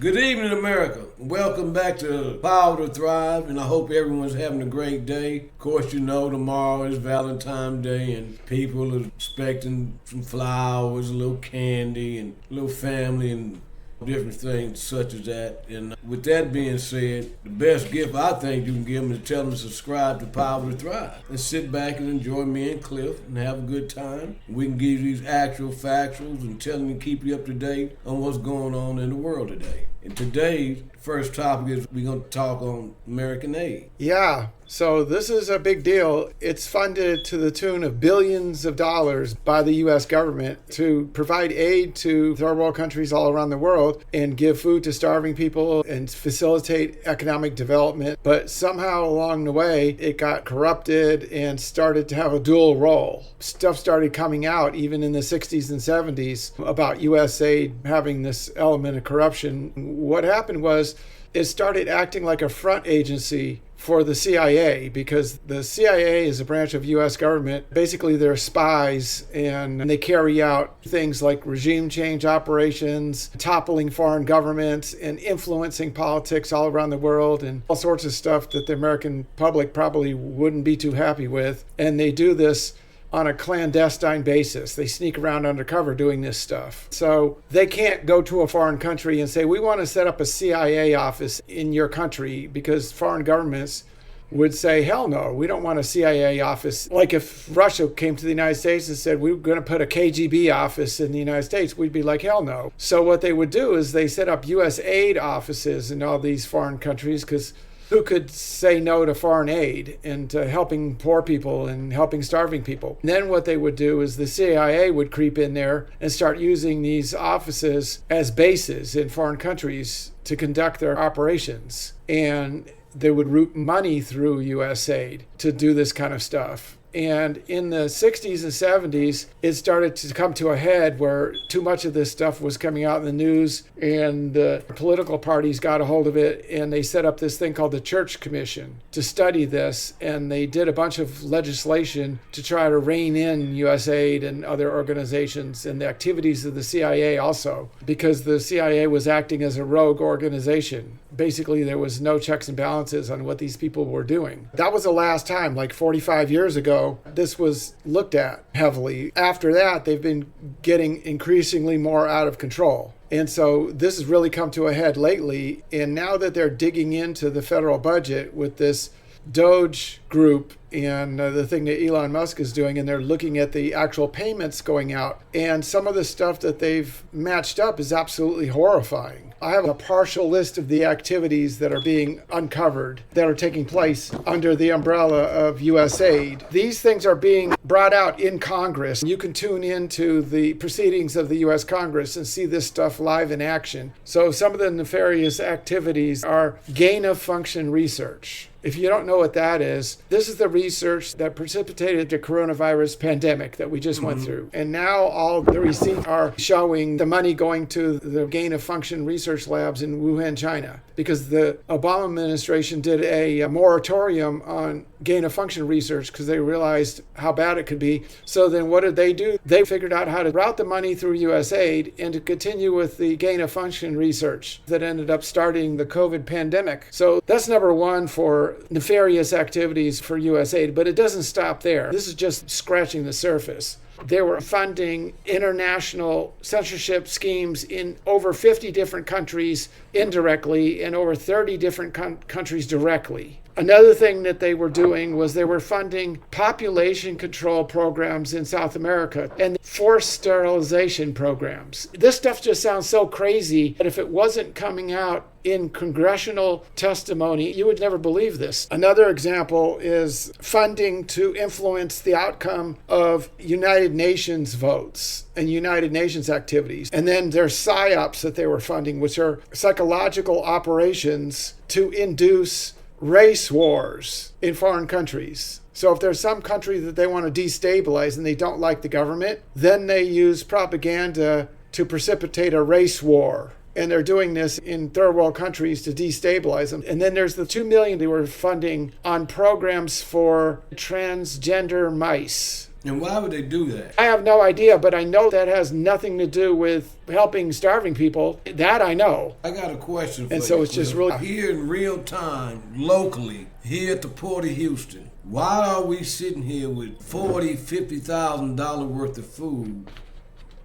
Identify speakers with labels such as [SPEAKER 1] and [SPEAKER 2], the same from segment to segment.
[SPEAKER 1] Good evening, America. Welcome back to Power to Thrive, and I hope everyone's having a great day. Of course, you know tomorrow is Valentine's Day, and people are expecting some flowers, a little candy, and a little family, and different things such as that. And with that being said, the best gift I think you can give them is tell them to subscribe to Power to Thrive and sit back and enjoy me and Cliff and have a good time. We can give you these actual factuals and tell them to keep you up to date on what's going on in the world today. And today's first topic is we're going to talk on American aid.
[SPEAKER 2] Yeah, so this is a big deal. It's funded to the tune of billions of dollars by the U.S. government to provide aid to third world countries all around the world and give food to starving people and facilitate economic development. But somehow along the way, it got corrupted and started to have a dual role. Stuff started coming out even in the 60s and 70s about USAID having this element of corruption. What happened was it started acting like a front agency for the CIA, because the CIA is a branch of U.S. government. Basically, they're spies, and they carry out things like regime change operations, toppling foreign governments, and influencing politics all around the world, and all sorts of stuff that the American public probably wouldn't be too happy with. And they do this on a clandestine basis. They sneak around undercover doing this stuff. So they can't go to a foreign country and say, we want to set up a CIA office in your country, because foreign governments would say, hell no, we don't want a CIA office. Like if Russia came to the United States and said, we're going to put a KGB office in the United States, we'd be like, hell no. So what they would do is they set up USAID offices in all these foreign countries, because who could say no to foreign aid and to helping poor people and helping starving people? And then what they would do is the CIA would creep in there and start using these offices as bases in foreign countries to conduct their operations. And they would route money through USAID to do this kind of stuff. And in the 60s and 70s, it started to come to a head where too much of this stuff was coming out in the news, and the political parties got a hold of it, and they set up this thing called the Church Commission to study this. And they did a bunch of legislation to try to rein in USAID and other organizations and the activities of the CIA also, because the CIA was acting as a rogue organization. Basically, there was no checks and balances on what these people were doing. That was the last time, like 45 years ago, this was looked at heavily. After that, they've been getting increasingly more out of control. And so this has really come to a head lately. And now that they're digging into the federal budget with this Doge group and the thing that Elon Musk is doing, and they're looking at the actual payments going out, and some of the stuff that they've matched up is absolutely horrifying. I have a partial list of the activities that are being uncovered that are taking place under the umbrella of USAID. These things are being brought out in Congress. You can tune into the proceedings of the U.S. Congress and see this stuff live in action. So some of the nefarious activities are gain-of-function research. If you don't know what that is, this is the research that precipitated the coronavirus pandemic that we just went through. And now all the receipts are showing the money going to the gain-of-function research labs in Wuhan, China, because the Obama administration did a moratorium on gain-of-function research because they realized how bad it could be. So then what did they do? They figured out how to route the money through USAID and to continue with the gain-of-function research that ended up starting the COVID pandemic. So that's number one for nefarious activities for USAID, but it doesn't stop there. This is just scratching the surface. They were funding international censorship schemes in over 50 different countries indirectly and over 30 different countries directly. Another thing that they were doing was they were funding population control programs in South America and forced sterilization programs. This stuff just sounds so crazy that if it wasn't coming out in congressional testimony, you would never believe this. Another example is funding to influence the outcome of United Nations votes and United Nations activities. And then there's PSYOPs that they were funding, which are psychological operations to induce race wars in foreign countries. So if there's some country that they want to destabilize and they don't like the government, then they use propaganda to precipitate a race war. And they're doing this in third world countries to destabilize them. And then there's the $2 million they were funding on programs for transgender mice.
[SPEAKER 1] And why would they do that?
[SPEAKER 2] I have no idea, but I know that has nothing to do with helping starving people. That I know.
[SPEAKER 1] I got a question for you.
[SPEAKER 2] And so it's just really...
[SPEAKER 1] Here in real time, locally, here at the Port of Houston, why are we sitting here with $40,000, $50,000 worth of food?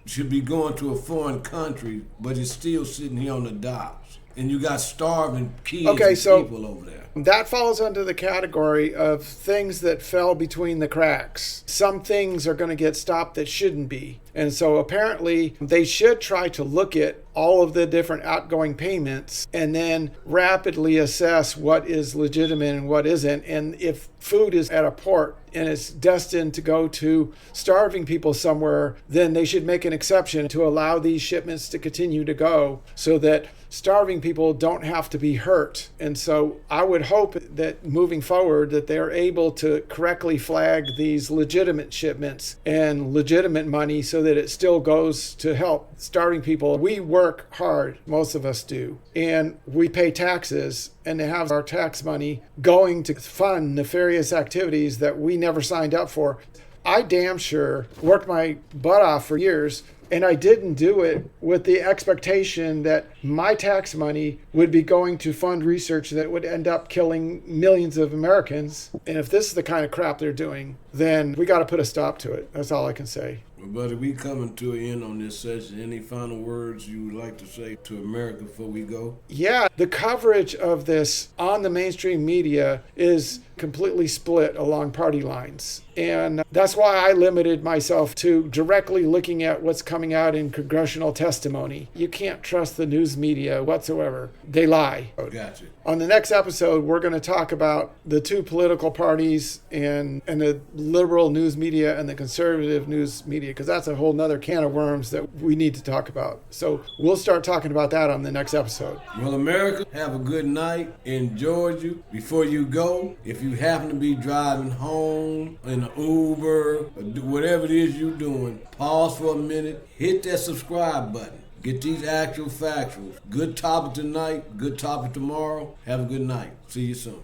[SPEAKER 1] Should be going to a foreign country, but it's still sitting here on the docks. And you got starving kids and people over there.
[SPEAKER 2] That falls under the category of things that fell between the cracks. Some things are going to get stopped that shouldn't be. And so apparently they should try to look at all of the different outgoing payments and then rapidly assess what is legitimate and what isn't. And if food is at a port and it's destined to go to starving people somewhere, then they should make an exception to allow these shipments to continue to go so that starving people don't have to be hurt. And so I would hope that moving forward that they're able to correctly flag these legitimate shipments and legitimate money so that it still goes to help starving people. We work hard, most of us do, and we pay taxes, and to have our tax money going to fund nefarious activities that we never signed up for. I damn sure worked my butt off for years, and I didn't do it with the expectation that my tax money would be going to fund research that would end up killing millions of Americans. And if this is the kind of crap they're doing, then we got to put a stop to it. That's all I can say.
[SPEAKER 1] Well, buddy, we coming to an end on this session. Any final words you would like to say to America before we go?
[SPEAKER 2] Yeah, the coverage of this on the mainstream media is completely split along party lines. And that's why I limited myself to directly looking at what's coming out in congressional testimony. You can't trust the news media whatsoever. They lie.
[SPEAKER 1] Gotcha.
[SPEAKER 2] On the next episode, we're going to talk about the two political parties and the liberal news media and the conservative news media, because that's a whole nother can of worms that we need to talk about. So we'll start talking about that on the next episode.
[SPEAKER 1] Well, America, have a good night. Enjoyed you. Before you go, if you happen to be driving home in an Uber, or whatever it is you're doing, pause for a minute, hit that subscribe button. Get these actual factuals. Good topic tonight, good topic tomorrow. Have a good night. See you soon.